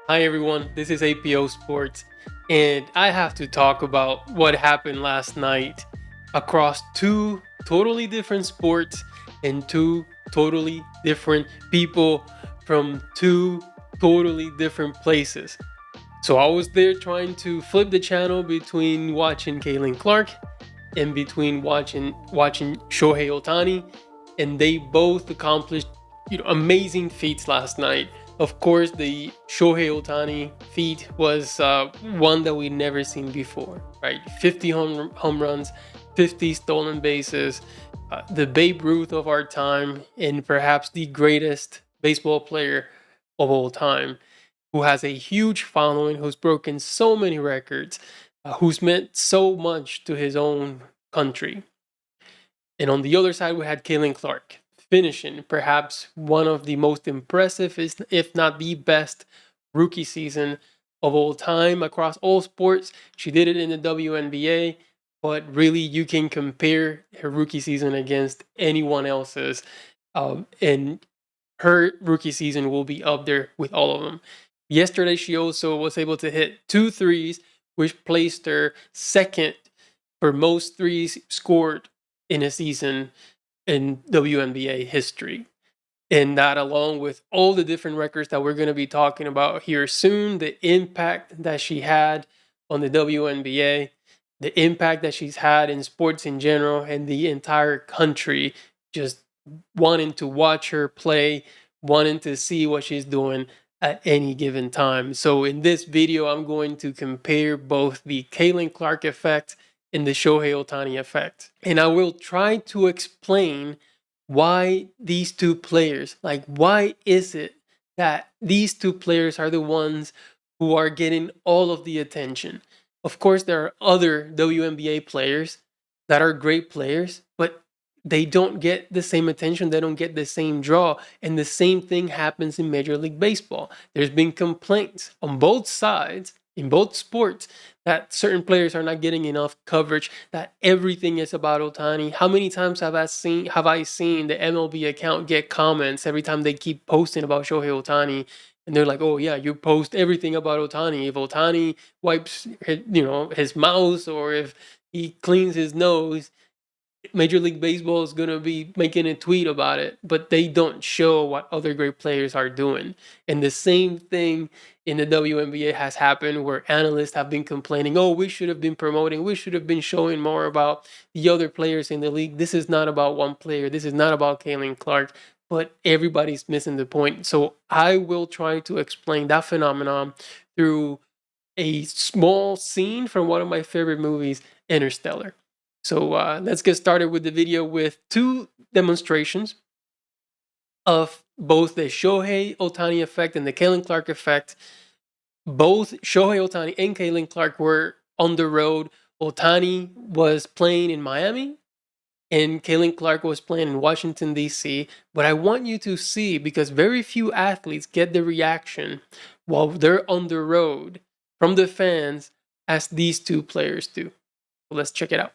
Hi everyone, this is APO Sports, and I have to talk about what happened last night across two totally different sports and two totally different people from two totally different places. So I was there trying to flip the channel between watching Kaylin Clark and between watching Shohei Ohtani, and they both accomplished amazing feats last night. Of course, the Shohei Ohtani feat was one that we never seen before, right? 50 home runs, 50 stolen bases, the Babe Ruth of our time, and perhaps the greatest baseball player of all time, who has a huge following, who's broken so many records, who's meant so much to his own country. And on the other side, we had Kaylin Clark finishing perhaps one of the most impressive, if not the best, rookie season of all time across all sports. She did it in the WNBA, but really you can compare her rookie season against anyone else's. And her rookie season will be up there with all of them. Yesterday, she also was able to hit 2 threes, which placed her second for most threes scored in a season in WNBA history. And that, along with all the different records that we're going to be talking about here soon, the impact that she had on the WNBA, the impact that she's had in sports in general, and the entire country just wanting to watch her play, wanting to see what she's doing at any given time. So in this video, I'm going to compare both the Kaylin Clark effect and the Shohei Ohtani effect. And I will try to explain why these two players, like why is it that these two players are the ones who are getting all of the attention. Of course, there are other WNBA players that are great players, but they don't get the same attention, they don't get the same draw, and the same thing happens in Major League Baseball. There's been complaints on both sides in both sports that certain players are not getting enough coverage, that everything is about Ohtani. How many times have I seen the MLB account get comments every time they keep posting about Shohei Ohtani, and they're like, "Oh yeah, you post everything about Ohtani. If Ohtani wipes his mouth, or if he cleans his nose, Major League Baseball is going to be making a tweet about it," but they don't show what other great players are doing. And the same thing in the WNBA has happened, where analysts have been complaining, "Oh, we should have been promoting, we should have been showing more about the other players in the league. This is not about one player. This is not about Kaylin Clark." But everybody's missing the point. So I will try to explain that phenomenon through a small scene from one of my favorite movies, Interstellar. So let's get started with the video with two demonstrations of both the Shohei Ohtani effect and the Kaylin Clark effect. Both Shohei Ohtani and Kaylin Clark were on the road. Ohtani was playing in Miami and Kaylin Clark was playing in Washington, D.C. But I want you to see, because very few athletes get the reaction while they're on the road from the fans as these two players do. So let's check it out.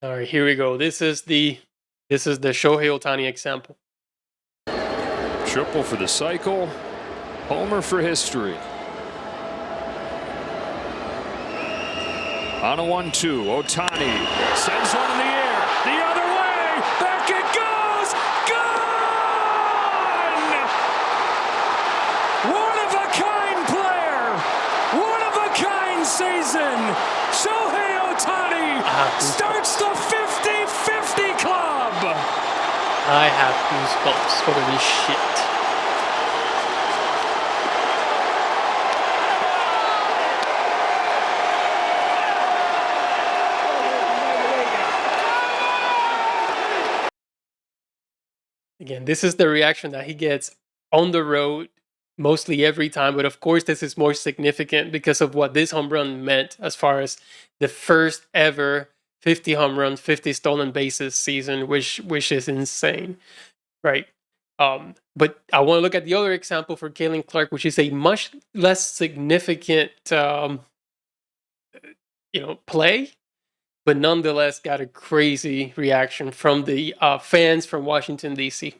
All right, here we go. This is the Shohei Ohtani example. Triple for the cycle, homer for history. On a 1-2, Ohtani sends one in the air, the other way, back it goes, gone! One-of-a-kind player, one-of-a-kind season. Shohei Ohtani starts the 50-50 club. I have goosebumps for this shit. Again, this is the reaction that he gets on the road mostly every time, but of course this is more significant because of what this home run meant as far as the first ever 50 home runs, 50 stolen bases season, which is insane, right? But I want to look at the other example for Kaylin Clark, which is a much less significant play, but nonetheless got a crazy reaction from the fans from Washington, D.C.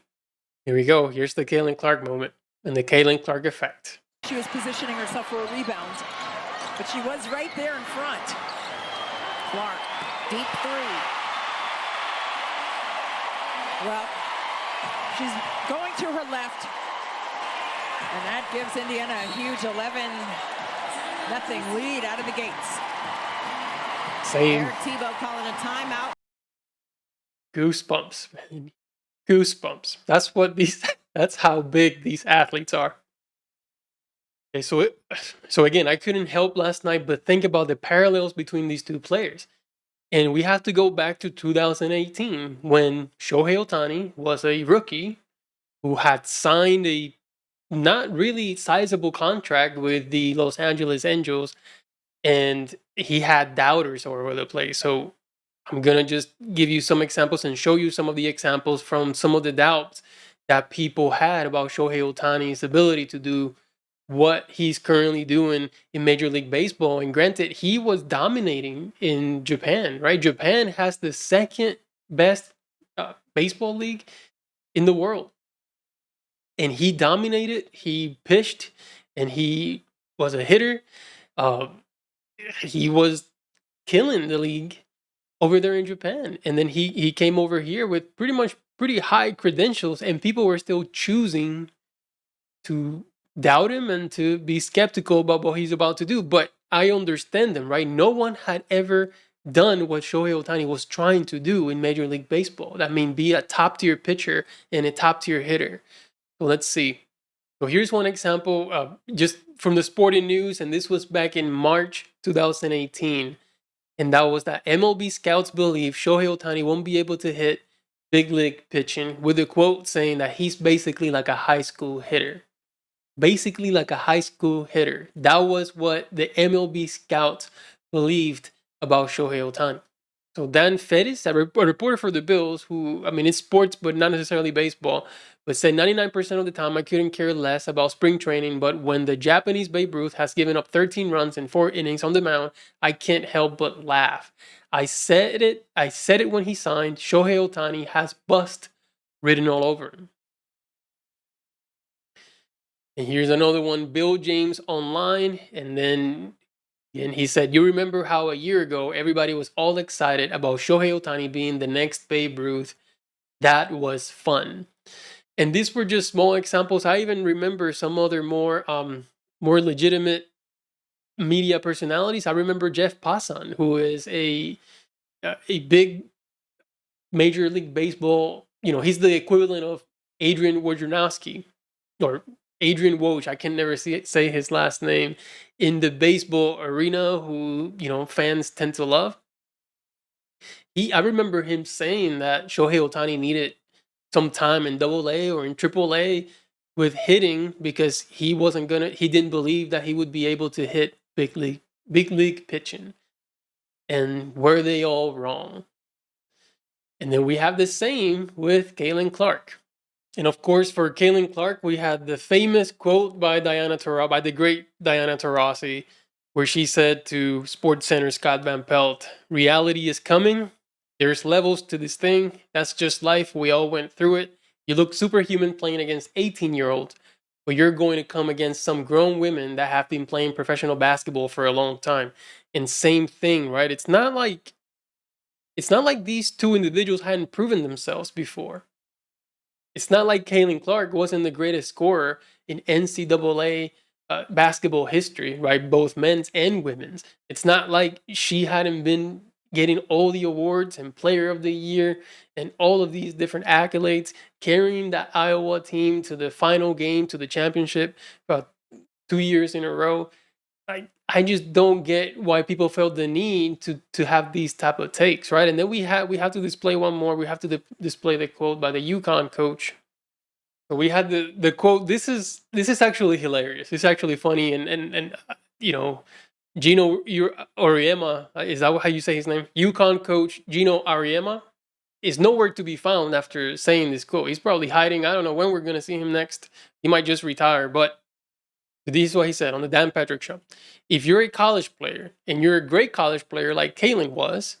Here we go. Here's the Kaylin Clark moment and the Kaylin Clark effect. She was positioning herself for a rebound, but she was right there in front. Clark, deep three. Well, she's going to her left, and that gives Indiana a huge 11-0 lead out of the gates. Same. Eric Tebow calling a timeout. Goosebumps, man. Goosebumps. That's how big these athletes are. Okay, so again, I couldn't help last night but think about the parallels between these two players. And we have to go back to 2018 when Shohei Ohtani was a rookie who had signed a not really sizable contract with the Los Angeles Angels, and he had doubters all over the place. So I'm going to just give you some examples and show you some of the examples from some of the doubts that people had about Shohei Ohtani's ability to do what he's currently doing in Major League Baseball. And granted, he was dominating in Japan, right? Japan has the second best baseball league in the world. And he dominated, he pitched, and he was a hitter. He was killing the league over there in Japan. And then he came over here with pretty high credentials, and people were still choosing to doubt him and to be skeptical about what he's about to do. But I understand them, right? No one had ever done what Shohei Ohtani was trying to do in Major League Baseball. That means be a top tier pitcher and a top tier hitter. So let's see. So here's one example just from the sporting news, and this was back in March 2018. And that was that MLB scouts believe Shohei Ohtani won't be able to hit big league pitching, with a quote saying that he's basically like a high school hitter. Basically like a high school hitter. That was what the MLB scouts believed about Shohei Ohtani. So Dan Fettis, a reporter for the Bills, who, I mean, it's sports, but not necessarily baseball, but said 99% of the time I couldn't care less about spring training, but when the Japanese Babe Ruth has given up 13 runs in 4 innings on the mound, I can't help but laugh. I said it when he signed. Shohei Ohtani has bust written all over him. And here's another one, Bill James online, and he said, you remember how a year ago everybody was all excited about Shohei Ohtani being the next Babe Ruth? That was fun. And these were just small examples. I even remember some other more legitimate media personalities. I remember Jeff Passan, who is a big Major League Baseball, he's the equivalent of Adrian Wojnarowski, or Adrian Woj, I can never say his last name, in the baseball arena, who, fans tend to love. I remember him saying that Shohei Ohtani needed some time in AA or in AAA with hitting because he didn't believe that he would be able to hit big league pitching. And were they all wrong? And then we have the same with Caitlin Clark. And of course, for Caitlin Clark, we had the famous quote by the great Diana Taurasi, where she said to SportsCenter Scott Van Pelt, reality is coming. There's levels to this thing. That's just life. We all went through it. You look superhuman playing against 18-year-olds, but you're going to come against some grown women that have been playing professional basketball for a long time. And same thing, right? It's not like these two individuals hadn't proven themselves before. It's not like Caitlin Clark wasn't the greatest scorer in NCAA basketball history, right? Both men's and women's. It's not like she hadn't been getting all the awards and player of the year and all of these different accolades, carrying that Iowa team to the final game, to the championship, about 2 years in a row. I just don't get why people felt the need to have these type of takes, right? And then we have to display one more. We have to display the quote by the UConn coach. So we had the quote. This is actually hilarious. It's actually funny, and Gino Auriemma, is that how you say his name? UConn coach Gino Auriemma is nowhere to be found after saying this quote. He's probably hiding. I don't know when we're gonna see him next. He might just retire, but this is what he said on the Dan Patrick Show. If you're a college player and you're a great college player like Caitlin was,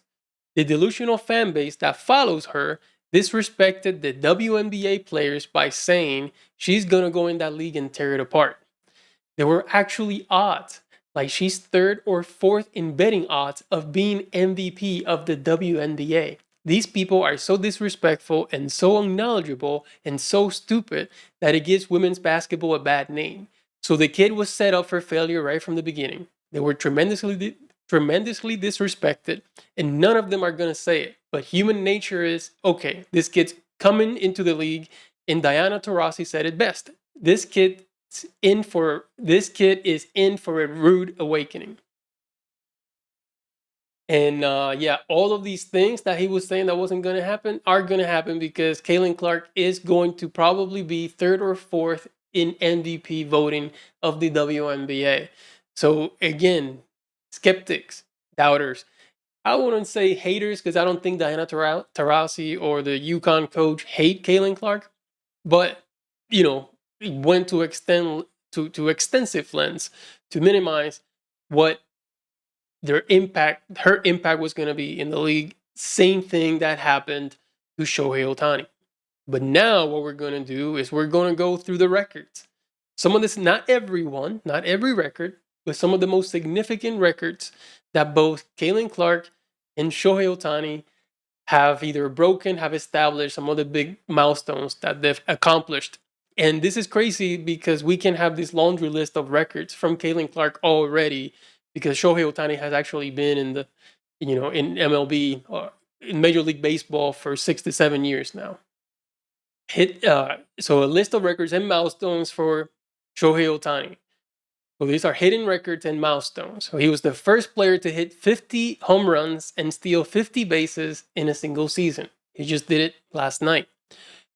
the delusional fan base that follows her disrespected the WNBA players by saying she's going to go in that league and tear it apart. There were actually odds. Like she's third or fourth in betting odds of being MVP of the WNBA. These people are so disrespectful and so unknowledgeable and so stupid that it gives women's basketball a bad name. So the kid was set up for failure right from the beginning. They were tremendously disrespected, and none of them are going to say it. But human nature is okay, this kid's coming into the league, and Diana Taurasi said it best. This kid is in for a rude awakening. And yeah, all of these things that he was saying that wasn't going to happen are going to happen because Caitlin Clark is going to probably be third or fourth in MVP voting of the WNBA. So again, skeptics, doubters. I wouldn't say haters because I don't think Diana Taurasi or the UConn coach hate Caitlin Clark, but went to extensive lengths to minimize what her impact was going to be in the league. Same thing that happened to Shohei Ohtani. But now what we're going to do is we're going to go through the records. Some of this, not everyone, not every record, but some of the most significant records that both Caitlin Clark and Shohei Ohtani have either broken, have established some of the big milestones that they've accomplished. And this is crazy because we can have this laundry list of records from Caitlin Clark already, because Shohei Ohtani has actually been in MLB or in Major League Baseball for 6 to 7 years now. So a list of records and milestones for Shohei Ohtani. So these are hidden records and milestones. So he was the first player to hit 50 home runs and steal 50 bases in a single season. He just did it last night.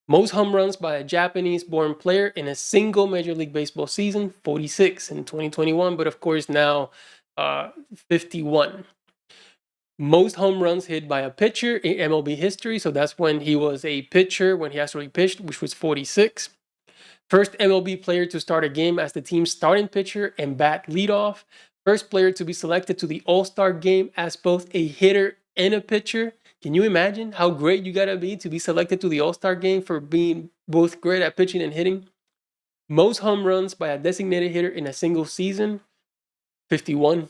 Most home runs by a Japanese-born player in a single Major League Baseball season, 46 in 2021, but of course now 51. Most home runs hit by a pitcher in MLB history, so that's when he was a pitcher, when he actually pitched, which was 46. First MLB player to start a game as the team's starting pitcher and bat leadoff. First player to be selected to the All-Star game as both a hitter and a pitcher. Can you imagine how great you gotta be to be selected to the All-Star game for being both great at pitching and hitting? Most home runs by a designated hitter in a single season, 51.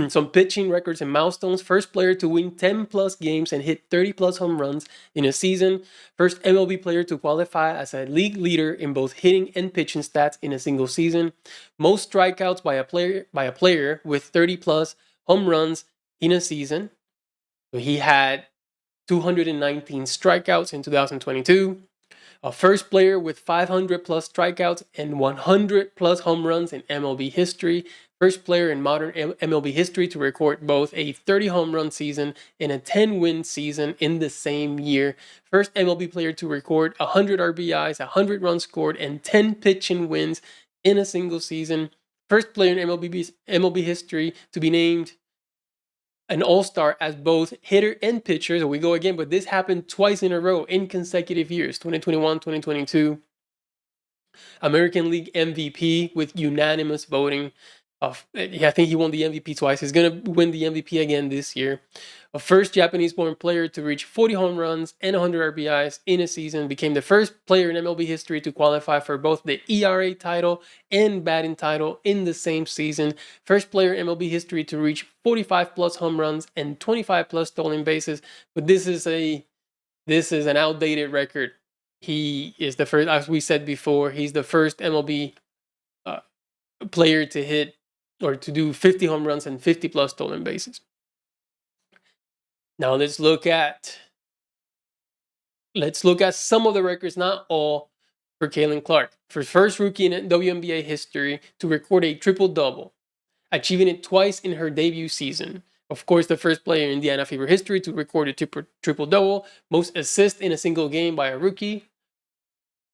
Some pitching records and milestones. First player to win 10 plus games and hit 30 plus home runs in a season. First MLB player to qualify as a league leader in both hitting and pitching stats in a single season. Most strikeouts by a player with 30 plus home runs in a season. So he had 219 strikeouts in 2022. A first player with 500 plus strikeouts and 100 plus home runs in MLB history. First player in modern MLB history to record both a 30 home run season and a 10 win season in the same year. First MLB player to record 100 RBIs, 100 runs scored, and 10 pitching wins in a single season. First player in MLB history to be named an all-star as both hitter and pitcher. So we go again, but this happened twice in a row in consecutive years, 2021, 2022. American League MVP with unanimous voting. I think he won the MVP twice. He's going to win the MVP again this year. A first Japanese-born player to reach 40 home runs and 100 RBIs in a season. Became the first player in MLB history to qualify for both the ERA title and batting title in the same season. First player in MLB history to reach 45 plus home runs and 25 plus stolen bases. But this is an outdated record. He is the first, as we said before, he's the first MLB player to hit or to do 50 home runs and 50 plus stolen bases. Now let's look at some of the records, not all, for Caitlin Clark. For first rookie in WNBA history to record a triple-double, achieving it twice in her debut season. Of course, the first player in Indiana Fever history to record a triple-double, most assists in a single game by a rookie.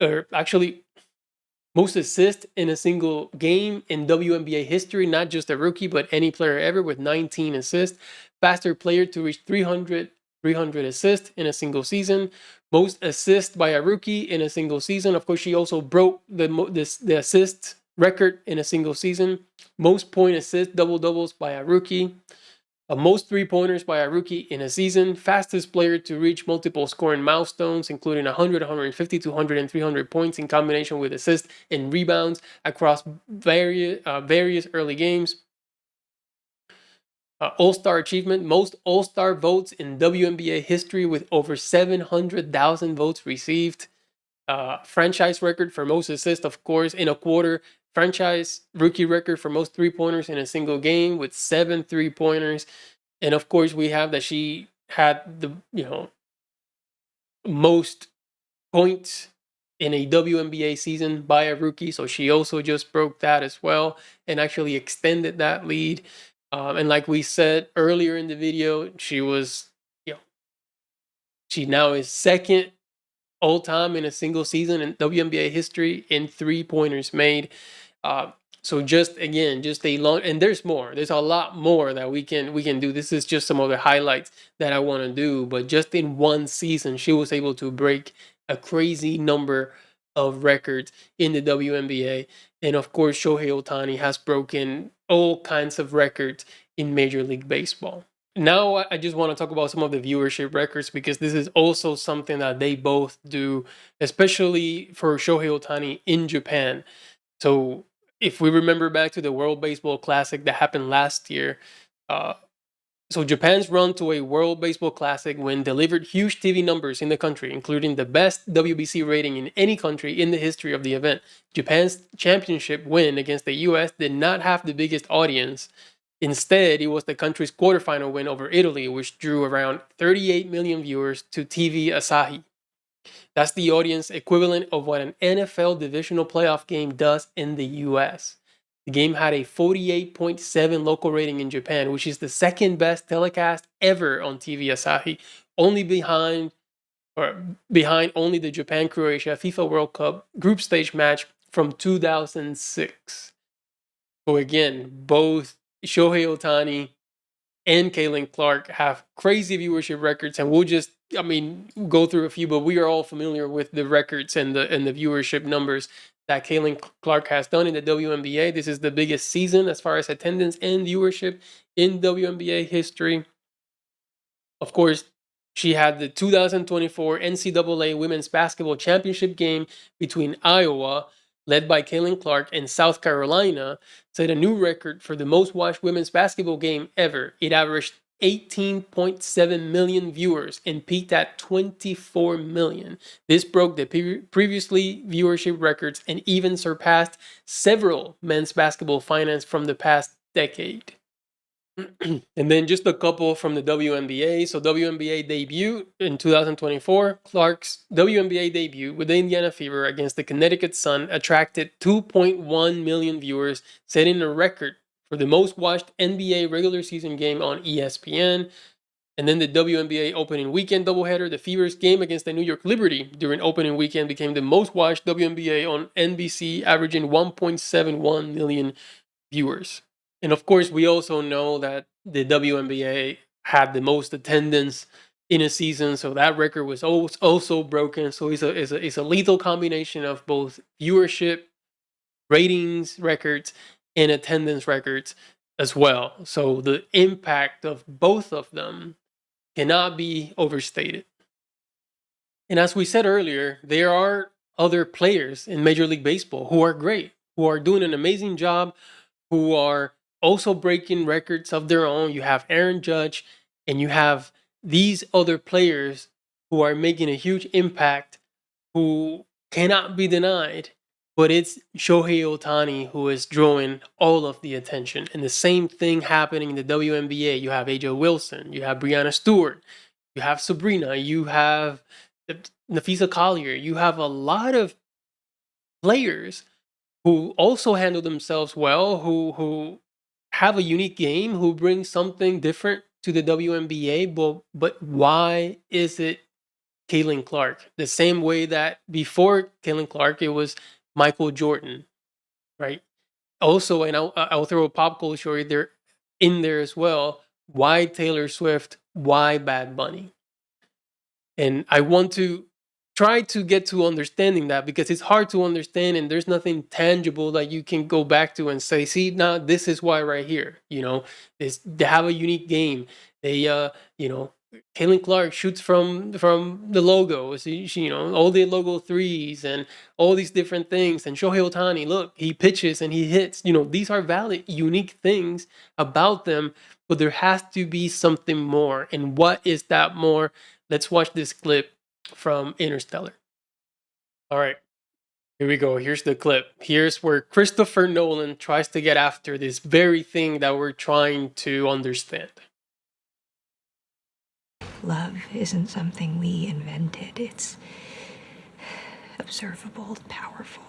Or actually, most assists in a single game in WNBA history, not just a rookie, but any player ever with 19 assists. Faster player to reach 300 assists in a single season. Most assists by a rookie in a single season. Of course, she also broke the assist record in a single season. Most point assist double-doubles by a rookie. Most three-pointers by a rookie in a season, fastest player to reach multiple scoring milestones, including 100, 150, 200, and 300 points in combination with assists and rebounds across various early games. All-Star achievement, most All-Star votes in WNBA history with over 700,000 votes received. Franchise record for most assists, of course, in a quarter. Franchise rookie record for most three-pointers in a single game with 7 3-pointers. And of course, we have that she had the most points in a WNBA season by a rookie. So she also just broke that as well and actually extended that lead. And like we said earlier in the video, she was, she now is second all time in a single season in WNBA history in 3-pointers made. So just a long, and there's more. There's a lot more that we can do. This is just some of the highlights that I want to do. But just in one season, she was able to break a crazy number of records in the WNBA. And of course, Shohei Ohtani has broken all kinds of records in Major League Baseball. Now I just want to talk about some of the viewership records because this is also something that they both do, especially for Shohei Ohtani in Japan. So if we remember back to the World Baseball Classic that happened last year, so Japan's run to a World Baseball Classic win delivered huge TV numbers in the country, including the best WBC rating in any country in the history of the event. Japan's championship win against the US did not have the biggest audience. Instead, it was the country's quarterfinal win over Italy, which drew around 38 million viewers to TV Asahi. That's the audience equivalent of what an NFL divisional playoff game does in the US. The game had a 48.7 local rating in Japan, which is the second best telecast ever on TV Asahi, only behind only the Japan-Croatia FIFA World Cup group stage match from 2006. So again, both Shohei Ohtani and Caitlin Clark have crazy viewership records, and we'll just, go through a few, but we are all familiar with the records and the viewership numbers that Caitlin Clark has done in the WNBA. This is the biggest season as far as attendance and viewership in WNBA history. Of course, she had the 2024 NCAA Women's Basketball Championship game between Iowa, led by Caitlin Clark, and South Carolina, set a new record for the most watched women's basketball game ever. It averaged 18.7 million viewers and peaked at 24 million. This broke the previously viewership records and even surpassed several men's basketball finals from the past decade. And then just a couple from the WNBA. So WNBA debut in 2024, Clark's WNBA debut with the Indiana Fever against the Connecticut Sun attracted 2.1 million viewers, setting a record for the most watched NBA regular season game on ESPN. And then the WNBA opening weekend doubleheader, the Fever's game against the New York Liberty during opening weekend became the most watched WNBA on NBC, averaging 1.71 million viewers. And of course, we also know that the WNBA had the most attendance in a season, so that record was also broken. So it's a lethal combination of both viewership, ratings records, and attendance records as well. So the impact of both of them cannot be overstated. And as we said earlier, there are other players in Major League Baseball who are great, who are doing an amazing job, who are also breaking records of their own. You have Aaron Judge, and you have these other players who are making a huge impact, who cannot be denied. But it's Shohei Ohtani who is drawing all of the attention. And the same thing happening in the WNBA. You have AJ Wilson, you have Breanna Stewart, you have Sabrina, you have Nafisa Collier, you have a lot of players who also handle themselves well, who have a unique game, who bring something different to the WNBA, but why is it Caitlin Clark? The same way that before Caitlin Clark, it was Michael Jordan, right? Also, and I'll throw a pop culture in there as well. Why Taylor Swift? Why Bad Bunny? And I want to try to get to understanding that, because it's hard to understand and there's nothing tangible that you can go back to and say, see, now this is why right here, they have a unique game. They Caitlin Clark shoots from the logo. All the logo threes and all these different things. And Shohei Ohtani, look, he pitches and he hits. These are valid, unique things about them, but there has to be something more. And what is that more? Let's watch this clip from Interstellar. All right, here we go. Here's the clip. Here's where Christopher Nolan tries to get after this very thing that we're trying to understand. Love isn't something we invented. It's observable, powerful.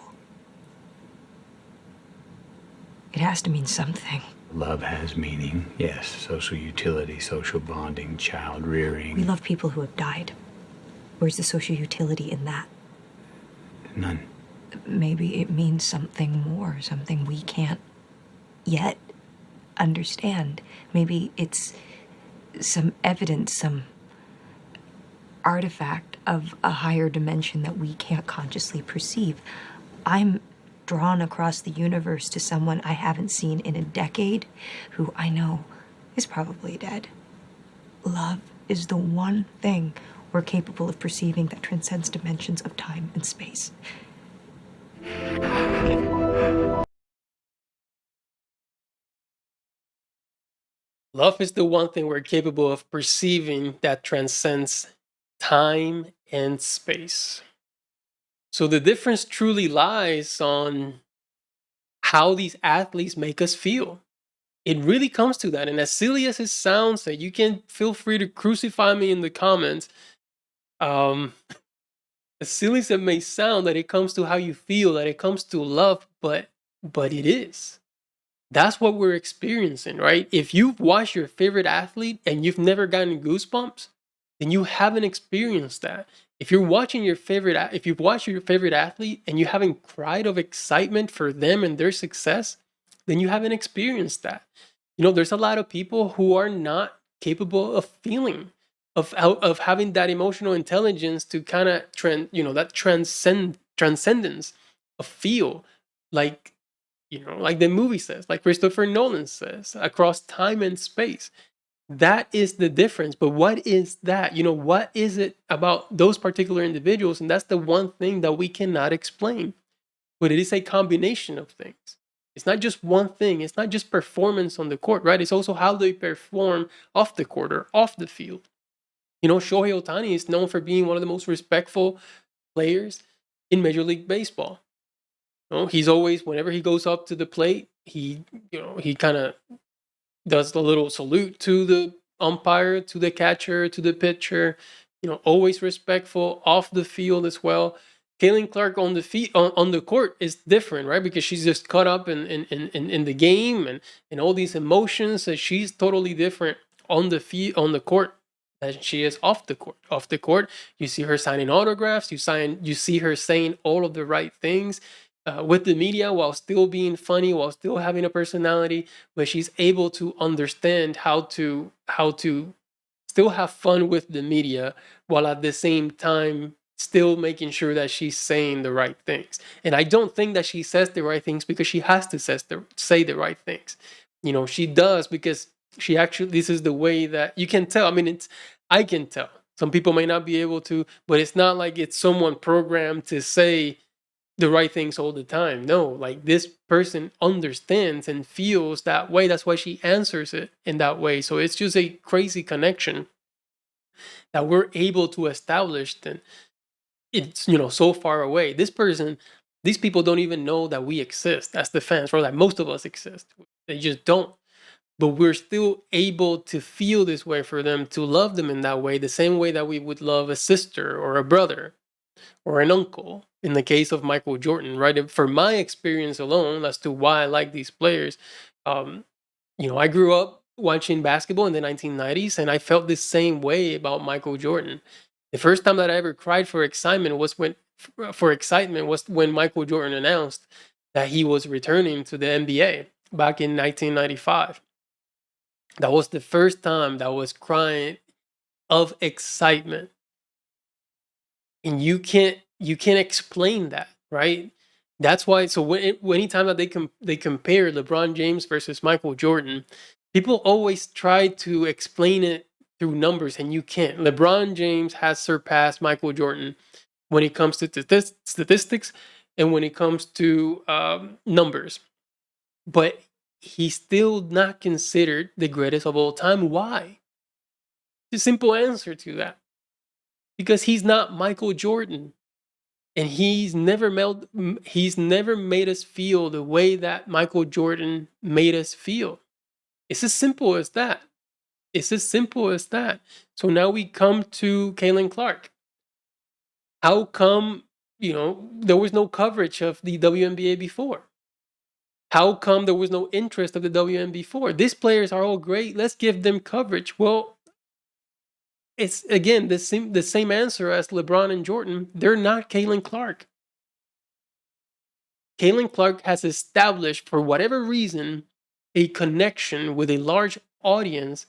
It has to mean something. Love has meaning, yes. Social utility, social bonding, child rearing. We love people who have died. Where's the social utility in that? None. Maybe it means something more, something we can't yet understand. Maybe it's some evidence, some artifact of a higher dimension that we can't consciously perceive. I'm drawn across the universe to someone I haven't seen in a decade, who I know is probably dead. Love is the one thing we're capable of perceiving that transcends dimensions of time and space. Love is the one thing we're capable of perceiving that transcends time and space. So the difference truly lies on how these athletes make us feel. It really comes to that. And as silly as it sounds, that you can feel free to crucify me in the comments. As silly as it may sound, that it comes to how you feel, that it comes to love, but it is. That's what we're experiencing, right? If you've watched your favorite athlete and you've never gotten goosebumps, then you haven't experienced that. If you've watched your favorite athlete and you haven't cried of excitement for them and their success, then you haven't experienced that. There's a lot of people who are not capable of feeling, of having that emotional intelligence to kind of that transcendence of feel, like the movie says, like Christopher Nolan says, across time and space. That is the difference. But what is that? What is it about those particular individuals? And that's the one thing that we cannot explain. But it is a combination of things. It's not just one thing. It's not just performance on the court, right? It's also how they perform off the court or off the field. Shohei Ohtani is known for being one of the most respectful players in Major League Baseball. He's always, whenever he goes up to the plate, he kind of does the little salute to the umpire, to the catcher, to the pitcher. Always respectful off the field as well. Caitlin Clark on the court is different, right? Because she's just caught up in the game and all these emotions. That she's totally different on the court than she is off the court. Off the court, you see her signing autographs. You see her saying all of the right things with the media, while still being funny, while still having a personality. But she's able to understand how to still have fun with the media, while at the same time still making sure that she's saying the right things. And I don't think that she says the right things because she has to say the right things. She does because she actually, this is the way that you can tell. I mean, I can tell. Some people may not be able to, but it's not like it's someone programmed to say the right things all the time. No, like this person understands and feels that way. That's why she answers it in that way. So it's just a crazy connection that we're able to establish. And it's, so far away. These people don't even know that we exist as the fans, or that most of us exist. They just don't. But we're still able to feel this way for them, to love them in that way, the same way that we would love a sister or a brother or an uncle. In the case of Michael Jordan, right? For my experience alone, as to why I like these players, I grew up watching basketball in the 1990s, and I felt the same way about Michael Jordan. The first time that I ever cried for excitement was when Michael Jordan announced that he was returning to the NBA back in 1995. That was the first time that I was crying of excitement. and you can't explain that, right? That's why. So anytime that they compare LeBron James versus Michael Jordan, people always try to explain it through numbers, and you can't. LeBron James has surpassed Michael Jordan when it comes to statistics and when it comes to numbers, but he's still not considered the greatest of all time. Why? The simple answer to that: because he's not Michael Jordan. And he's never made us feel the way that Michael Jordan made us feel. It's as simple as that. It's as simple as that. So now we come to Caitlin Clark. How come, there was no coverage of the WNBA before? How come there was no interest of the WNBA before? These players are all great. Let's give them coverage. Well, it's again the same answer as LeBron and Jordan. They're not Caitlin Clark. Caitlin Clark has established, for whatever reason, a connection with a large audience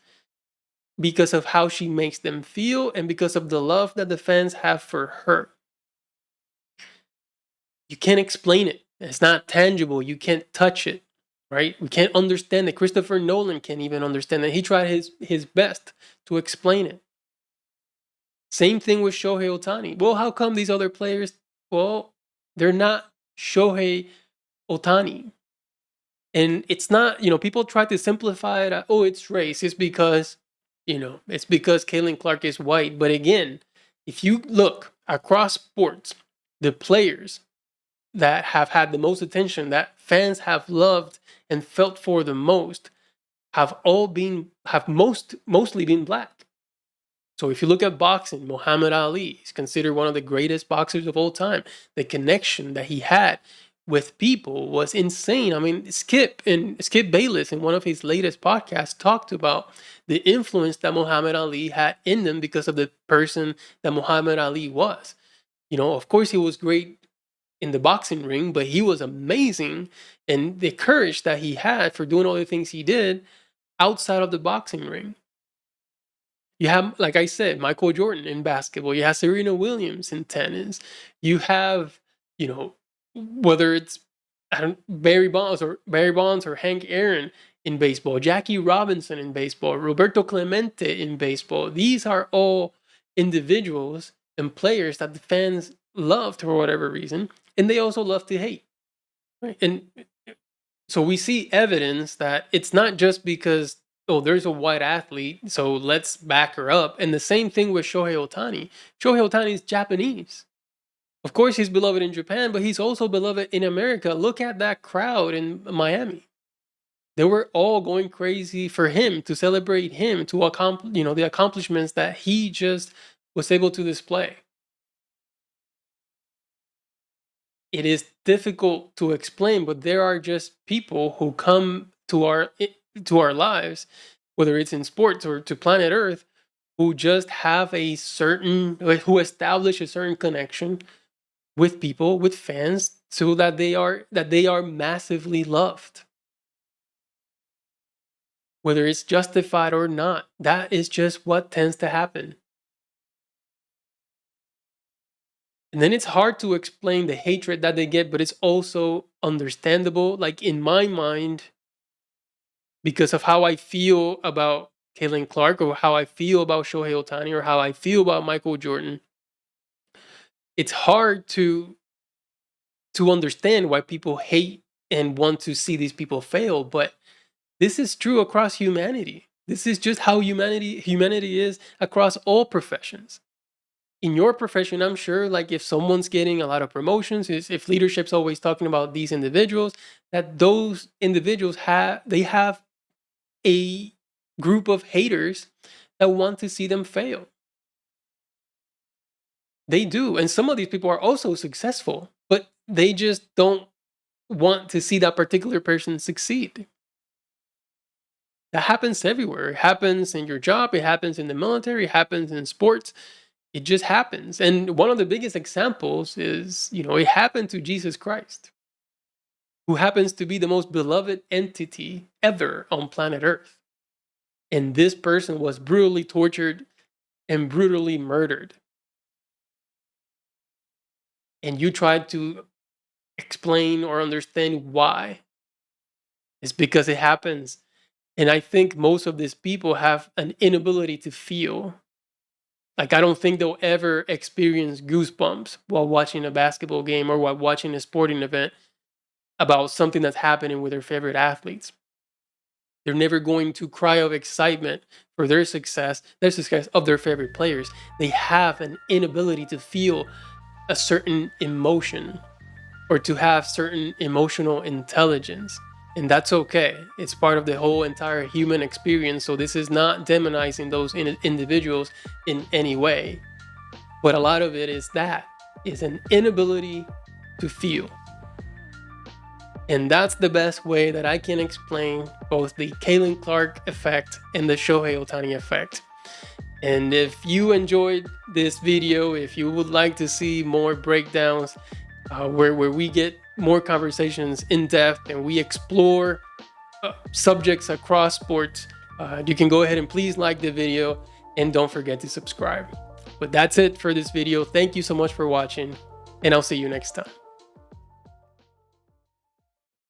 because of how she makes them feel and because of the love that the fans have for her. You can't explain it. It's not tangible. You can't touch it, right? We can't understand it. Christopher Nolan can't even understand it. He tried his best to explain it. Same thing with Shohei Ohtani. Well, how come these other players, well, they're not Shohei Ohtani? And it's not, people try to simplify it. Oh, it's race. It's because, it's because Caitlin Clark is white. But again, if you look across sports, the players that have had the most attention, that fans have loved and felt for the most, have mostly been black. So if you look at boxing, Muhammad Ali is considered one of the greatest boxers of all time. The connection that he had with people was insane. I mean, Skip Bayless in one of his latest podcasts talked about the influence that Muhammad Ali had in them because of the person that Muhammad Ali was. Of course he was great in the boxing ring, but he was amazing, and the courage that he had for doing all the things he did outside of the boxing ring. You have, like I said, Michael Jordan in basketball. You have Serena Williams in tennis. You have, whether it's Barry Bonds or Hank Aaron in baseball, Jackie Robinson in baseball, Roberto Clemente in baseball. These are all individuals and players that the fans loved for whatever reason, and they also love to hate. Right? And so we see evidence that it's not just because, oh, there's a white athlete, so let's back her up. And the same thing with Shohei Ohtani. Shohei Ohtani is Japanese. Of course, he's beloved in Japan, but he's also beloved in America. Look at that crowd in Miami. They were all going crazy for him, to celebrate him, to the accomplishments that he just was able to display. It is difficult to explain, but there are just people who come to our lives, whether it's in sports or to planet Earth, who just have who establish a certain connection with people, with fans, so that they are massively loved. Whether it's justified or not, that is just what tends to happen. And then it's hard to explain the hatred that they get, but it's also understandable. Like in my mind, because of how I feel about Caitlin Clark, or how I feel about Shohei Ohtani, or how I feel about Michael Jordan, it's hard to understand why people hate and want to see these people fail. But this is true across humanity. This is just how humanity is across all professions. In your profession, I'm sure, like if someone's getting a lot of promotions, if leadership's always talking about these individuals, that those individuals have a group of haters that want to see them fail. They do. And some of these people are also successful, but they just don't want to see that particular person succeed. That happens everywhere. It happens in your job, it happens in the military, it happens in sports. It just happens. And one of the biggest examples is, it happened to Jesus Christ, who happens to be the most beloved entity ever on planet Earth. And this person was brutally tortured and brutally murdered. and you try to explain or understand why, it's because it happens. And I think most of these people have an inability to feel. Like, I don't think they'll ever experience goosebumps while watching a basketball game or while watching a sporting event about something that's happening with their favorite athletes. They're never going to cry of excitement for their success of their favorite players. They have an inability to feel a certain emotion or to have certain emotional intelligence. And that's okay. It's part of the whole entire human experience. So this is not demonizing those individuals in any way. But a lot of it is an inability to feel. And that's the best way that I can explain both the Caitlin Clark effect and the Shohei Ohtani effect. And if you enjoyed this video, if you would like to see more breakdowns where we get more conversations in depth and we explore subjects across sports, you can go ahead and please like the video and don't forget to subscribe. But that's it for this video. Thank you so much for watching, and I'll see you next time.